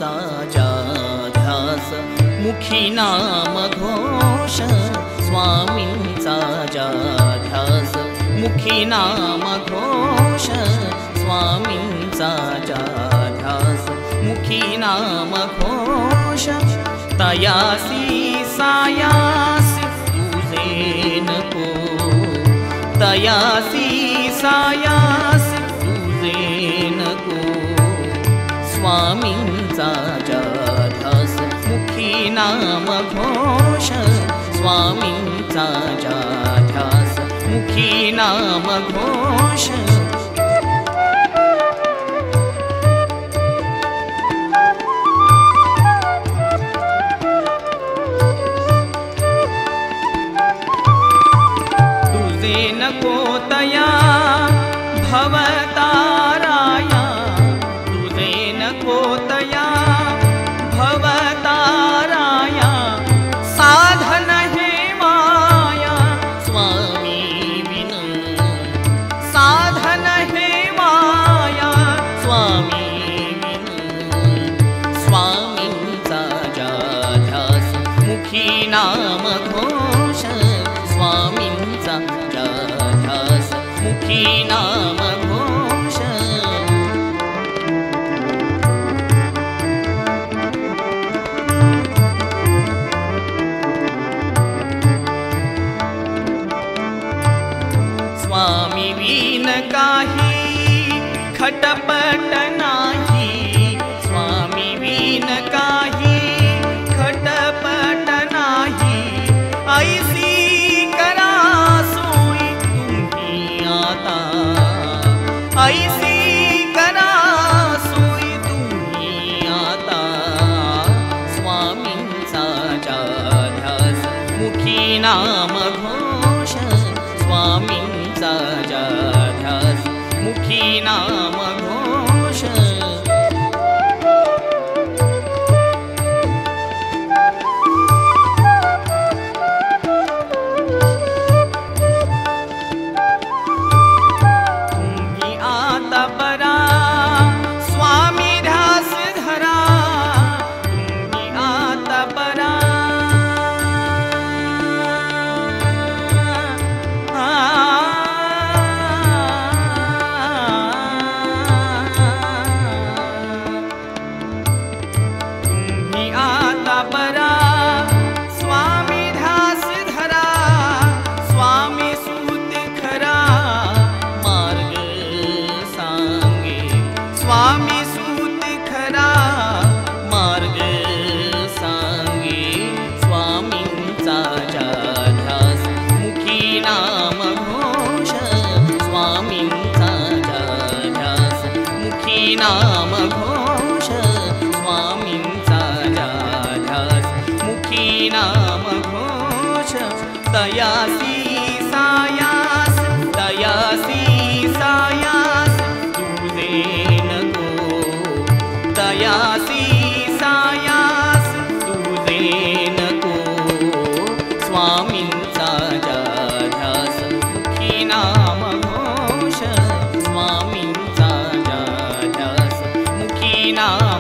स्वामींचा ध्यास मुखी नाम घोष स्वामींचा ध्यास मुखी नाम घोष स्वामींचा ध्यास मुखी नाम घोष तयासी सायास तुझे नको तयासी सायास तुझे नको स्वामींचा ध्यास मुखी नाम घोष स्वामींचा ध्यास मुखी नाम घोष तुझे नको तया भवताराया तुझे नको तया भवताराया साधन हे माया स्वामी विन साधन हे माया स्वामी विन स्वामींचा ध्यास मुखी नाम घोष स्वामींचा ध्यास मुखी नाम घोष स्वामी विन काही खटपट नाही स्वामी विन काही खटपट नाही ऐसी करा सोई तुम्ही आता ऐसी करा सोई तुम्ही आता स्वामींचा ध्यास मुखी नाम घोष स्वामींचा ध्यास मुखी नाम घोष तुम्ही आता बरा स्वामी ध्यास धरा तुम्ही आता बरा तुम्ही आता बरा स्वामी ध्यास धरा स्वामी सूत खरा मार्ग सांगे स्वामी सूत खरा मार्ग सांगे स्वामींचा ध्यास मुखी नाम घोष स्वामींचा ध्यास मुखी नाम घोष स्वामींचा ध्यास मुखी नाम घोष तयासी सायास तुझे नको तयासी सायास तुझे नको स्वामींचा ध्यास मुखी नाम घोष स्वामींचा ध्यास मुखी नाम